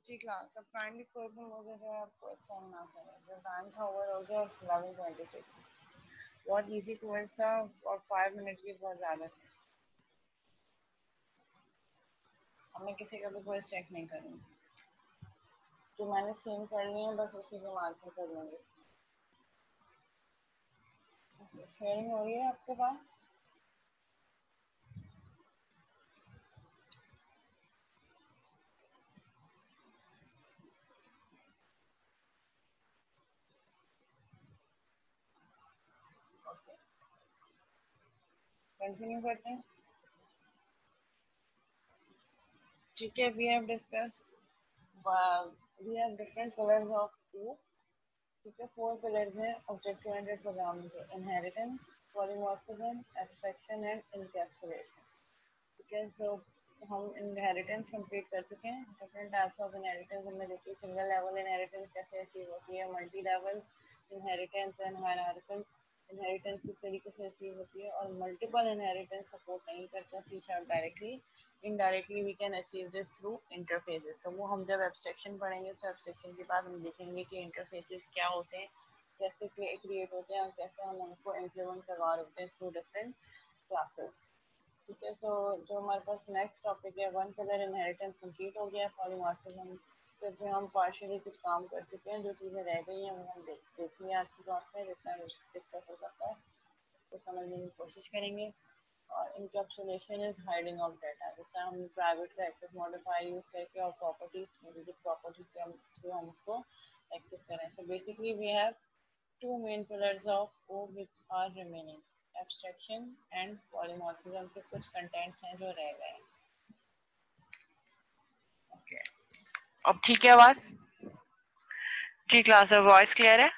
जी class अब kindly कोई भी मुझे जो है क्वेश्चन ना करें। जो टाइम था ओवर हो गया 11:26। बहुत इजी क्वेश्चन था और 5 मिनट की बहुत ज़्यादा थे। अब मैं किसी का भी क्वेश्चन चेक नहीं करूँगी। जो मैंने सेम कर लिए हैं बस उसी को मार्क कर लूँगी। शेयरिंग हो रही है आपके पास? ओके, कंटिन्यू करते हैं। ठीक है, we have discussed we have different colours of blue. ठीक है, 4 पिलर्स हैं ऑब्जेक्ट ओरिएंटेड प्रोग्रामिंग के: inheritance, polymorphism, abstraction and encapsulation. ठीक है, सो हम इनहेरिटेंस कंप्लीट कर चुके हैं। डिफरेंट टाइप्स ऑफ इनहेरिटेंस हमने देखी। सिंगल लेवल इनहेरिटेंस कैसे अचीव होती है, multi level inheritance and hierarchical inheritance किस तरीके से अचीव होती है, और मल्टीपल इनहेरिटेंस सपोर्ट नहीं करता C sharp directly. Indirectly we can achieve this through interfaces. तो वो हम जब एब्स्ट्रैक्शन पढ़ेंगे तो एब्स्ट्रैक्शन के बाद हम देखेंगे कि इंटरफेसेस क्या होते हैं, कैसे क्रिएट होते हैं और कैसे हम उनको इम्प्लीमेंट करवा रहे होते हैं थ्रू डिफरेंट क्लासेस। ठीक है, सो जो हमारे पास नेक्स्ट टॉपिक है, वन कलर इनहेरिटेंस कंप्लीट हो गया। पॉलीमॉर्फिज्म पे भी हम पार्शियली कुछ काम कर चुके हैं। जो चीज़ें रह गई हैं वो हम देखेंगे आज की क्लास में, जितना डिस्कस हो सकता है तो समझने की कोशिश करेंगे। और encapsulation is hiding of data, जिससे हम प्राइवेट का एक्सेस मॉडिफायर यूज करके और प्रॉपर्टीज प्रॉपर्टीज के थ्रू हम उसको एक्सेस करें। So basically we have two main pillars of O which are remaining: abstraction and polymorphism के कुछ contents हैं जो रह गए हैं। Okay. अब ठीक है आवाज? जी क्लास अब वॉइस क्लियर है?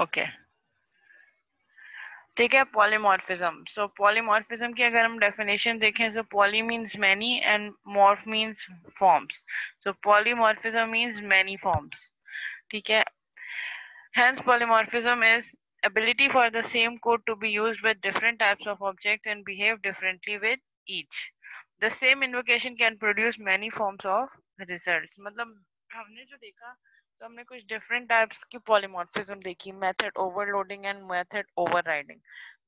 ओके, ठीक है। पॉलीमॉर्फिज्म, सो पॉलीमॉर्फिज्म की अगर हम डेफिनेशन देखें, so poly means many and morph means forms. So polymorphism means many forms. ठीक है, hence polymorphism is ability for the same code to be used with different types of objects and behave differently with each. The same invocation can produce many forms of results. मतलब हमने जो देखा, तो हमने कुछ different types की polymorphism देखी: method overloading and method overriding.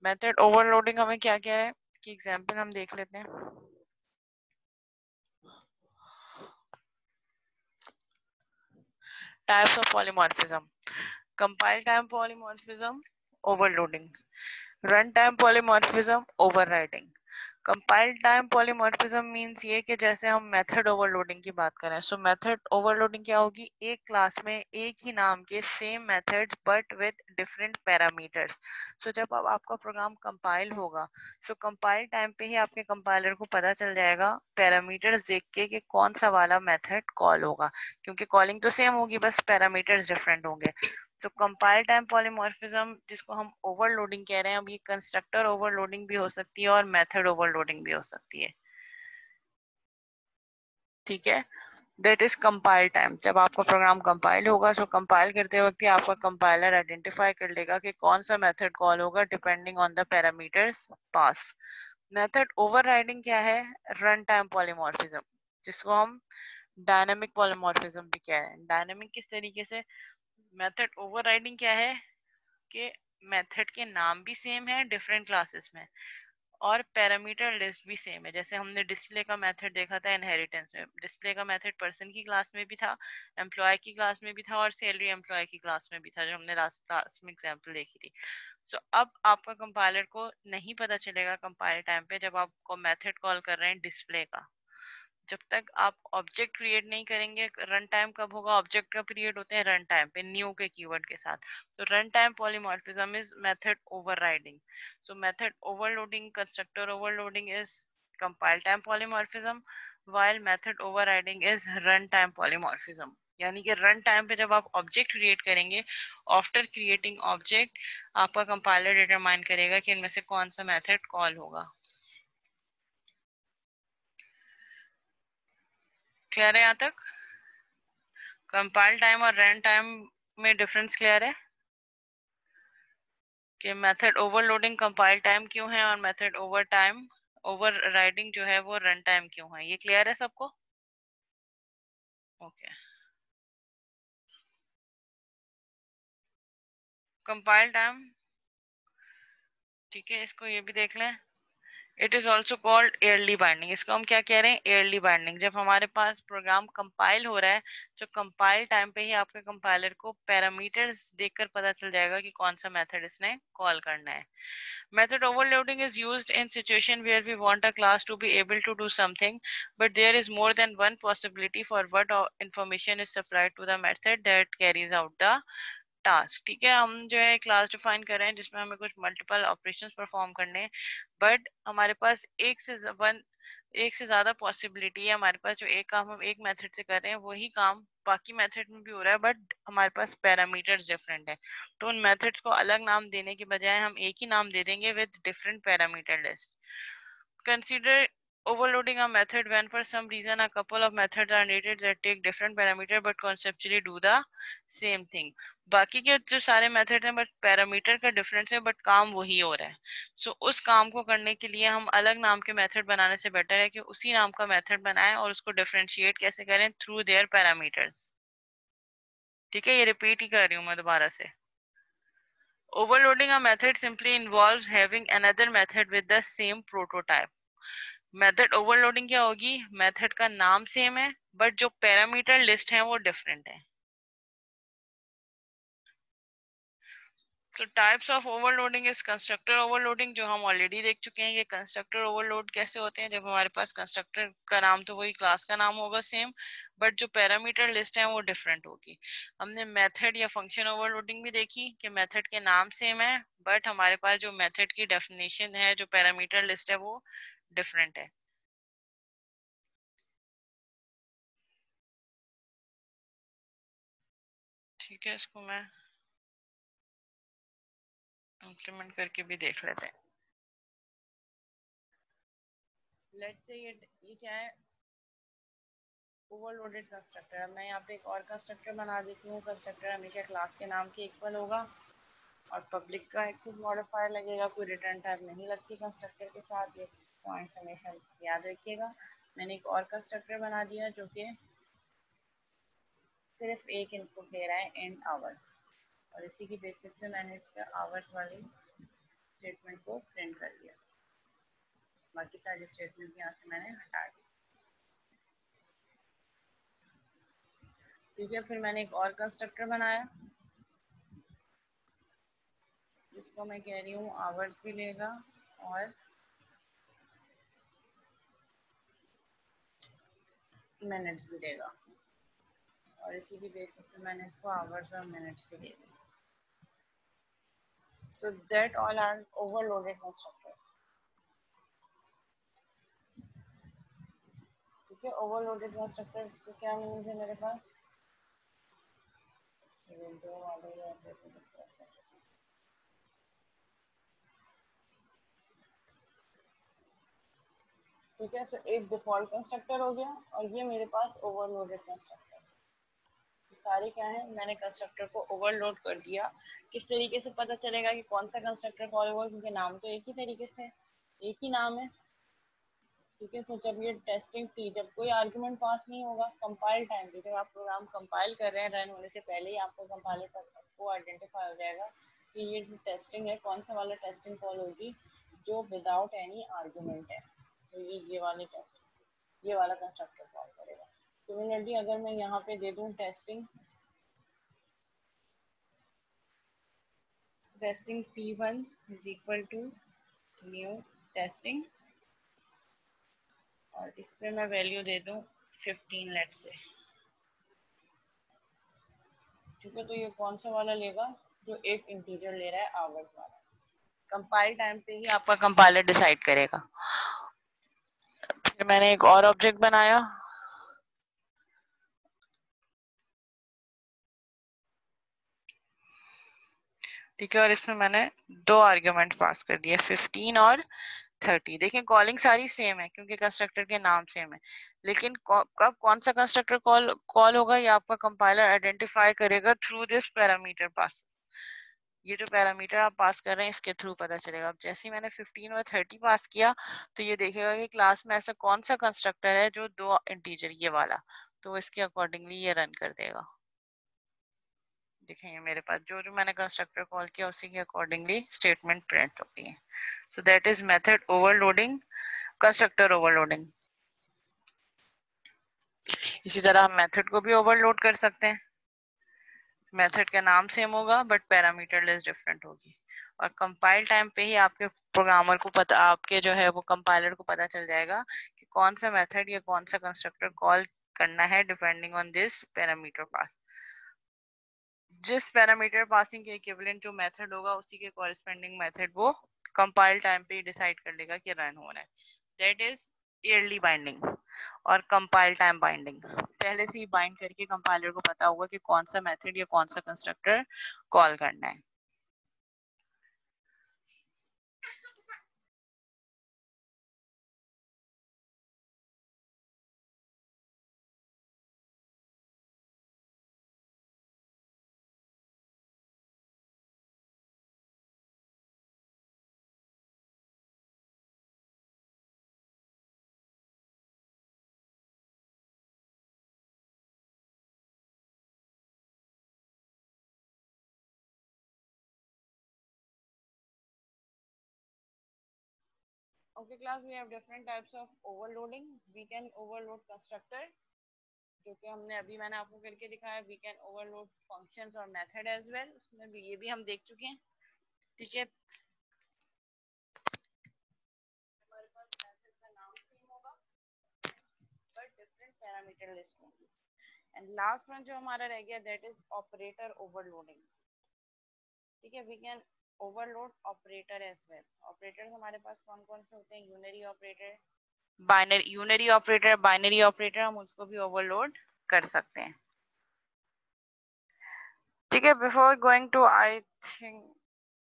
Method overloading हमें क्या क्या है कि example हम देख लेते हैं। Types of polymorphism: compile time polymorphism, overloading; runtime polymorphism, overriding. Compile time polymorphism means ये कि जैसे हम मेथड ओवरलोडिंग की बात करें, सो मेथड ओवरलोडिंग क्या होगी, एक क्लास में एक ही नाम के same method but with different parameters. So जब अब आपका प्रोग्राम कंपाइल होगा, सो कंपाइल टाइम पे ही आपके कंपाइलर को पता चल जाएगा पैरामीटर्स देख के कि कौन सा वाला मेथड कॉल होगा, क्योंकि कॉलिंग तो सेम होगी बस पैरामीटर्स डिफरेंट होंगे। तो कंपाइल टाइम पॉलीमॉर्फिज्म जिसको हम ओवरलोडिंग कह रहे हैं, अब ये कंस्ट्रक्टर ओवरलोडिंग भी हो सकती है और मेथड ओवरलोडिंग भी हो सकती है। ठीक है, दैट इज कंपाइल टाइम। जब आपका प्रोग्राम कंपाइल होगा, सो कंपाइल करते वक्त ही आपका कंपाइलर आइडेंटिफाई कर लेगा कि कौन सा मेथड कॉल होगा depending on the parameters pass. Method overriding क्या है, रन टाइम पॉलीमॉर्फिज्म, जिसको हम डायनामिक पॉलीमॉर्फिज्म भी कह रहे हैं। डायनामिक किस तरीके से, मेथड ओवरराइडिंग क्या है कि मेथड के नाम भी सेम है डिफरेंट क्लासेस में और पैरामीटर लिस्ट भी सेम है। जैसे हमने डिस्प्ले का मेथड देखा था इनहेरिटेंस में, डिस्प्ले का मेथड पर्सन की क्लास में भी था, एम्प्लॉय की क्लास में भी था और सैलरी एम्प्लॉय की क्लास में भी था, जो हमने लास्ट क्लास में एग्जांपल देखी थी। सो अब आपका कंपाइलर को नहीं पता चलेगा कंपाइल टाइम पे जब आपको मेथड कॉल कर रहे हैं डिस्प्ले का, जब तक आप ऑब्जेक्ट क्रिएट नहीं करेंगे। रन टाइम कब होगा, ऑब्जेक्ट कब क्रिएट होते हैं, रन टाइम पे न्यू के कीवर्ड के साथ। तो run time polymorphism is method overriding. So method overloading, constructor overloading is compile time polymorphism, while method overriding is run time polymorphism. यानी कि रन टाइम पे जब आप ऑब्जेक्ट क्रिएट करेंगे, आफ्टर क्रिएटिंग ऑब्जेक्ट आपका कंपाइलर डिटरमाइन करेगा कि इनमें से कौन सा मेथड कॉल होगा। क्लियर है यहाँ तक? कंपाइल टाइम और रन टाइम में डिफरेंस क्लियर है कि मेथड ओवरलोडिंग कंपाइल टाइम क्यों है और मेथड ओवर टाइम ओवरराइडिंग जो है वो रन टाइम क्यों है, ये क्लियर है सबको? ओके, कंपाइल टाइम, ठीक है, इसको ये भी देख लें। It is also called early binding. इसको हम क्या कह रहे हैं, एयरली बाइंडिंग। जब हमारे पास प्रोग्राम कंपाइल हो रहा है, तो कंपाइल टाइम पे ही आपके कंपाइलर को पैरामीटर्स देखकर पता चल जाएगा कि कौन सा मेथड इसने कॉल करना है। Method overloading is used in situation where we want a class to be able to do something, but there is more than one possibility for what information is supplied to the method that carries out the task. ठीक है, हम जो है class define कर रहे हैं जिसमें हमें कुछ मल्टीपल ऑपरेशंस परफॉर्म करने हैं, बट हमारे पास एक से ज्यादा पॉसिबिलिटी है। हमारे पास जो एक काम हम एक मेथड से कर रहे हैं वही काम बाकी मेथड में भी हो रहा है, बट हमारे पास पैरामीटर्स डिफरेंट है। तो उन मेथड्स को अलग नाम देने के बजाय हम एक ही नाम दे देंगे with different parameter list. Consider overloading a method when for some reason a couple of methods are needed that take different parameter but conceptually do the same thing। बाकी के जो सारे मेथड हैं बट पैरामीटर का difference है, but काम वही हो रहा है। सो उस काम को करने के लिए हम अलग नाम के मेथड बनाने से बेटर है कि उसी नाम का मेथड बनाएं और उसको डिफरेंशिएट कैसे करें, थ्रू देयर पैरामीटर्स। ठीक है, ये रिपीट ही कर रही हूँ मैं दोबारा से। Overloading a method simply involves having another method with the same prototype। Method overloading क्या होगी, मेथड का नाम सेम है बट जो पैरामीटर लिस्ट है वो डिफरेंट है। तो types of overloading is constructor overloading, जो हम ऑलरेडी देख चुके हैं। ये कंस्ट्रक्टर ओवरलोड कैसे होते हैं, जब हमारे पास कंस्ट्रक्टर का नाम तो वही क्लास का नाम होगा सेम, बट जो पैरामीटर लिस्ट है वो डिफरेंट होगी। हमने मेथड या फंक्शन ओवरलोडिंग भी देखी कि मेथड के नाम सेम है बट हमारे पास जो मेथड की डेफिनेशन है, जो पैरामीटर लिस्ट है वो डिफरेंट है। ठीक है, इसको मैं इम्प्लीमेंट करके भी देख लेते हैं। लेट्स से ये क्या है, ओवरलोडेड कंस्ट्रक्टर। अब मैं यहाँ पे एक और कंस्ट्रक्टर बना देती हूँ। कंस्ट्रक्टर हमेशा क्लास के नाम के इक्वल होगा और पब्लिक का एक्सेस मॉडिफायर लगेगा, कोई रिटर्न टाइप नहीं लगती कंस्ट्रक्टर के साथ। ये पॉइंट्स हमेशा याद रखिएगा। मैंने एक और कंस्ट्रक्टर बना दिया जो कि सिर्फ एक इनपुट दे रहा है, एंड आवर्स, और इसी की बेसिस पे मैंने इसका आवर्स वाली स्टेटमेंट को प्रिंट कर दिया। बाकी सारी स्टेटमेंट यहाँ से मैंने हटा दी। ठीक है, फिर मैंने एक और कंस्ट्रक्टर बनाया जिसको मैं कह रही हूँ आवर्स भी लेगा और मिनट्स भी देगा, और इसी की बेसिस पे मैंने इसको आवर्स और मिनट्स भी दे दिए। So that all are overloaded constructor. ठीक है, ओवरलोडेड कंस्ट्रक्टर तो क्या मीनिंग है मेरे पास, ठीक है। सो एक डिफॉल्ट कंस्ट्रक्टर हो गया और ये मेरे पास ओवरलोडेड कंस्ट्रक्टर। सारे क्या है, मैंने कंस्ट्रक्टर को ओवरलोड कर दिया। किस तरीके से पता चलेगा कि कौन सा कंस्ट्रक्टर कॉल होगा, क्योंकि नाम तो एक ही तरीके से, एक ही नाम है। ठीक है, तो जब ये टेस्टिंग थी, जब कोई आर्गुमेंट पास नहीं होगा कंपाइल टाइम पे, जब आप प्रोग्राम कंपाइल कर रहे हैं रन होने से पहले ही आपको कंपाइलर को आइडेंटिफाई हो जाएगा कि ये जो टेस्टिंग है कौन सा वाला टेस्टिंग कॉल होगी जो विदाउट एनी आर्गुमेंट है। तो ये वाले टेस्ट, ये वाला कंस्ट्रक्टर कॉल करेगा। सिमिलरली अगर मैं यहाँ पे दे दूँ testing T1 is equal to new testing, और इस पे मैं वैल्यू दे दूं 15 लेट से। ठीक है, तो ये कौन सा वाला लेगा, जो एक इंटीजर ले रहा है आवर्स वाला। कंपाइल टाइम पे ही आपका कंपाइलर डिसाइड करेगा। फिर मैंने एक और ऑब्जेक्ट बनाया, ठीक है, और इसमें मैंने दो आर्ग्यूमेंट पास कर दिए, 15 और 30। देखिए कॉलिंग सारी सेम है क्योंकि कंस्ट्रक्टर के नाम सेम है, लेकिन कब कौन सा कंस्ट्रक्टर कॉल होगा ये आपका कंपाइलर आइडेंटिफाई करेगा थ्रू दिस पैरामीटर पास। ये जो पैरामीटर आप पास कर रहे हैं इसके थ्रू पता चलेगा। अब जैसे ही मैंने 15 और 30 पास किया तो ये देखेगा कि क्लास में ऐसा कौन सा कंस्ट्रक्टर है जो 2 इंटीजर ये वाला, तो इसके अकॉर्डिंगली ये रन कर देगा। देखेंगे मेरे पास जो जो मैंने कंस्ट्रक्टर कॉल किया उसी के अकॉर्डिंगली स्टेटमेंट प्रिंट होती है। So that is method overloading, constructor overloading. इसी तरह हम मेथड को भी ओवरलोड कर सकते हैं। मेथड का नाम सेम होगा बट पैरामीटर लिस्ट डिफरेंट होगी, और कंपाइल टाइम पे ही आपके प्रोग्रामर को पता, आपके जो है वो कंपाइलर को पता चल जाएगा कि कौन सा मेथड या कौन सा कंस्ट्रक्टर कॉल करना है depending on this parameter pass. जिस पैरामीटर पासिंग के इक्विवेलेंट जो मेथड होगा उसी के कॉरेस्पॉन्डिंग मेथड वो कंपाइल टाइम पे डिसाइड कर लेगा कि रन होना है। दैट इज ईयरली बाइंडिंग और कंपाइल टाइम बाइंडिंग। पहले से ही बाइंड करके कंपाइलर को पता होगा कि कौन सा मेथड या कौन सा कंस्ट्रक्टर कॉल करना है। Okay class, we have different types of overloading. We can overload constructor, जो कि हमने अभी मैंने आपको करके दिखाया। वी कैन ओवरलोड फंक्शंस और मेथड एज वेल, उसमें भी ये भी हम देख चुके हैं। ठीक है, हमारे पास मेथड का नाम सेम होगा बट डिफरेंट पैरामीटर लिस्ट होंगी। एंड लास्ट वन जो हमारा रह गया दैट इज ऑपरेटर ओवरलोडिंग। ठीक है, we can overload operator as well. Operator हमारे पास कौन कौन से होते हैं? यूनरी ऑपरेटर, बाइनरी ऑपरेटर हम उसको भी ओवरलोड कर सकते हैं। ठीक है, before going to I think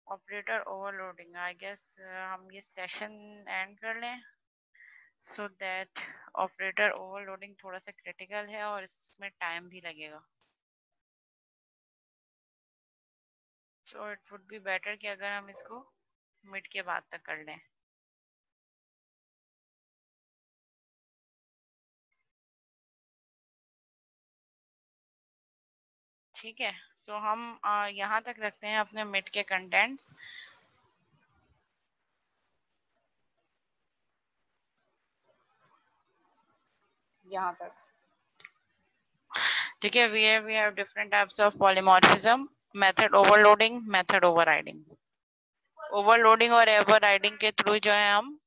operator overloading, I guess हम ये सेशन एंड कर लें सो दैट ऑपरेटर ओवरलोडिंग थोड़ा सा क्रिटिकल है और इसमें टाइम भी लगेगा। So it would be better कि अगर हम इसको मिड के बाद तक कर लें। ठीक है, सो हम यहाँ तक रखते हैं अपने मिड के कंटेंट्स। यहाँ तक ठीक है। we have different types of polymorphism, method overloading, method overriding। Overloading और ओवरराइडिंग के थ्रू जो है हम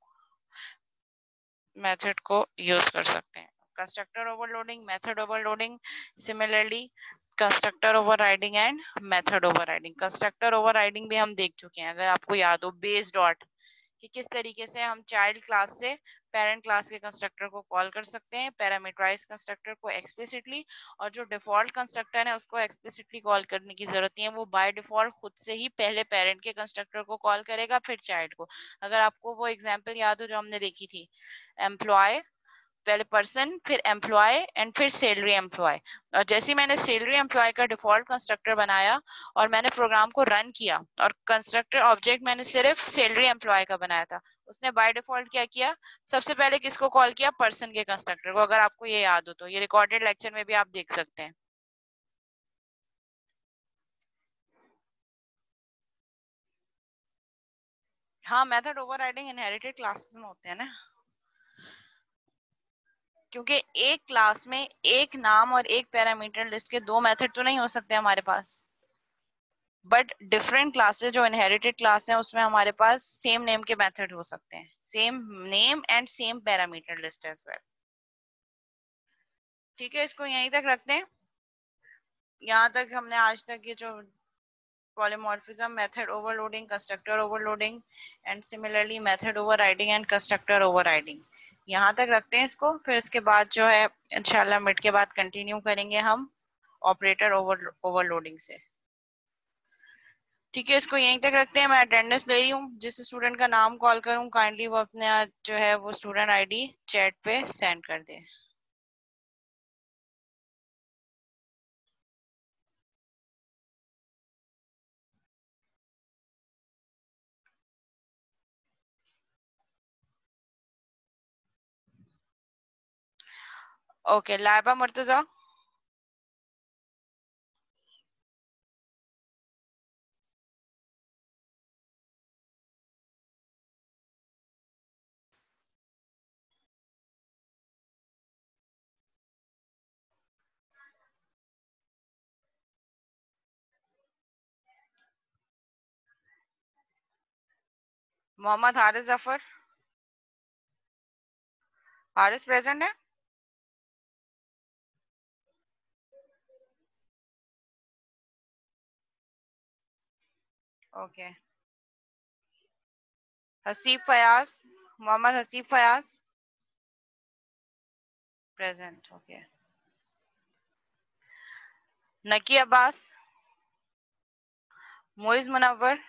मेथड को यूज कर सकते हैं। Constructor overloading, method overloading, similarly constructor overriding and method overriding. Constructor overriding भी हम देख चुके हैं, अगर आपको याद हो बेस डॉट, कि किस तरीके से हम चाइल्ड क्लास से पेरेंट क्लास के कंस्ट्रक्टर को कॉल कर सकते हैं, पैरामीटराइज कंस्ट्रक्टर को एक्सप्लिसिटली, और जो डिफॉल्ट कंस्ट्रक्टर है उसको एक्सप्लिसिटली कॉल करने की जरूरत नहीं है, वो बाय डिफॉल्ट खुद से ही पहले पेरेंट के कंस्ट्रक्टर को कॉल करेगा फिर चाइल्ड को। अगर आपको वो एग्जांपल याद हो जो हमने देखी थी, एम्प्लॉय, पहले पर्सन फिर एम्प्लॉय एंड फिर सैलरी एम्प्लॉय, और जैसे ही मैंने सैलरी एम्प्लॉय का डिफॉल्ट कंस्ट्रक्टर बनाया और मैंने प्रोग्राम को रन किया और कंस्ट्रक्टर ऑब्जेक्ट मैंने सिर्फ सैलरी एम्प्लॉय का बनाया था, उसने बाय डिफॉल्ट क्या किया, सबसे पहले किसको कॉल किया? पर्सन के कंस्ट्रक्टर को। अगर आपको ये याद हो तो ये रिकॉर्डेड लेक्चर में भी आप देख सकते हैं। हाँ, मेथड ओवरराइडिंग इनहेरिटेड क्लासेस में होते हैं ना, क्योंकि एक क्लास में एक नाम और एक पैरामीटर लिस्ट के दो मेथड तो नहीं हो सकते हमारे पास, बट डिफरेंट क्लासेस जो इनहेरिटेड क्लास है उसमें हमारे पास सेम नेम के मेथड हो सकते हैं, same name and same parameter list as well. ठीक है, इसको यहीं तक रखते हैं। यहाँ तक हमने आज तक ये जो polymorphism, method overloading, constructor overloading and similarly method overriding and constructor overriding, यहाँ तक रखते हैं इसको। फिर इसके बाद जो है इंशाल्लाह मिड के बाद कंटिन्यू करेंगे हम ऑपरेटर ओवरलोडिंग से। ठीक है, इसको यहीं तक रखते हैं। मैं अटेंडेंस ले रही हूँ, जिस स्टूडेंट का नाम कॉल करूँ काइंडली वो अपने जो है वो स्टूडेंट आईडी चैट पे सेंड कर दे। ओके, लाइबा मुर्तजा। मोहम्मद हारिस जफर। हारिस प्रेजेंट है? Okay. Haseeb Fayaz. Mohammad Haseeb Fayaz present. Okay. Naqi Abbas. Moiz Munawwar.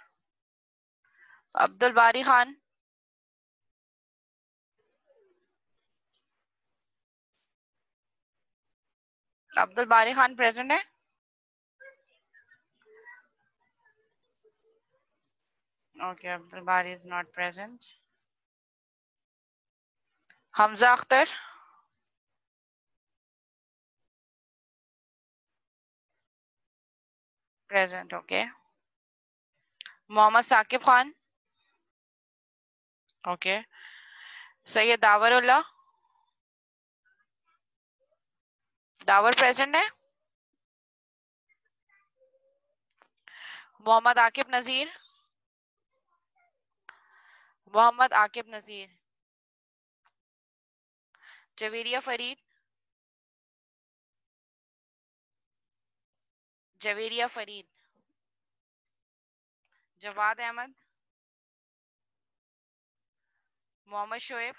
Abdul Bari Khan. Abdul Bari Khan present है? Okay, Abdul Bari is not present. Hamza Akhtar. Present. Okay. Mohammad Saqib Khan. Okay. Syed Dawarullah. Dawar present है? मोहम्मद आकिब नजीर। मोहम्मद आकिब नजीर। जवेरिया फरीद। जवेरिया फरीद। जवाद अहमद। मोहम्मद शोएब।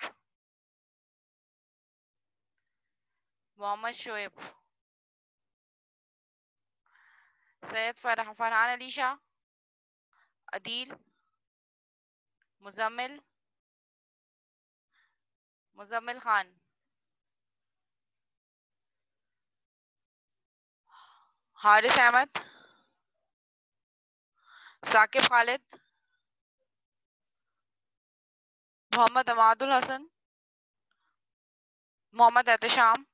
मोहम्मद शोएब। सैयद फरहान अली शाह। अदील। मुजम्मिल। मुजम्मिल खान। हारिस अहमद। साकिब खालिद। मोहम्मद अमादुल हसन। मोहम्मद एहतशाम।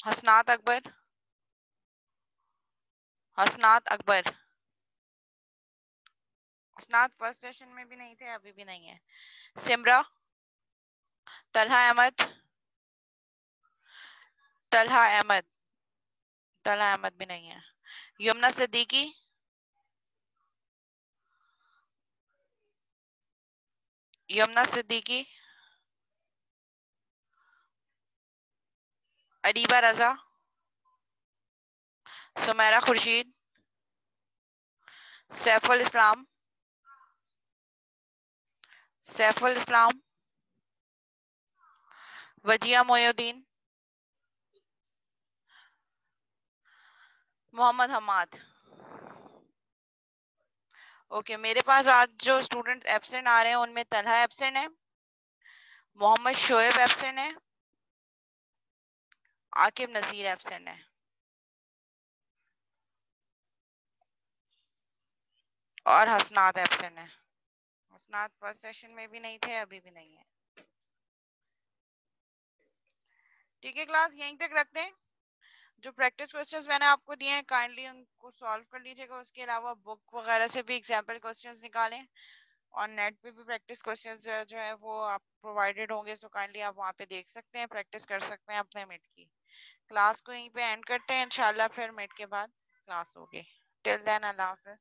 हसनात अकबर। हसनात अकबर। हसनात फर्स्ट सेशन में भी नहीं थे, अभी भी नहीं है। सिमरा। तलहा अहमद। तलहा अहमद। तलहा अहमद भी नहीं है। यमुना सिद्दीकी। यमुना सिद्दीकी। अरीबा रजा। सुमेरा खुर्शीद। सैफुल इस्लाम। सैफुल इस्लाम। वजिया मोयुद्दीन। मोहम्मद हमाद। ओके, मेरे पास आज जो स्टूडेंट्स एब्सेंट आ रहे हैं उनमें तलहा एब्सेंट है, मोहम्मद शोएब एब्सेंट है, आकिब नजीर एब्सेंट है और हसनात एब्सेंट है। हसनात फर्स्ट सेशन में भी नहीं थे, अभी भी नहीं है। ठीक है, क्लास यहीं तक रखते हैं। जो प्रैक्टिस क्वेश्चंस मैंने आपको दिए हैं काइंडली उनको सॉल्व कर लीजिएगा। उसके अलावा बुक वगैरह से भी एग्जाम्पल क्वेश्चंस निकालें और नेट पे भी प्रैक्टिस क्वेश्चंस जो है वो आप प्रोवाइडेड होंगे, सो काइंडली आप वहाँ पे देख सकते हैं, प्रैक्टिस कर सकते हैं अपने मिड की। क्लास को यहीं पे एंड करते हैं, इंशाल्लाह फिर मिड के बाद क्लास होगी। टिल देन अल्लाह हाफिज।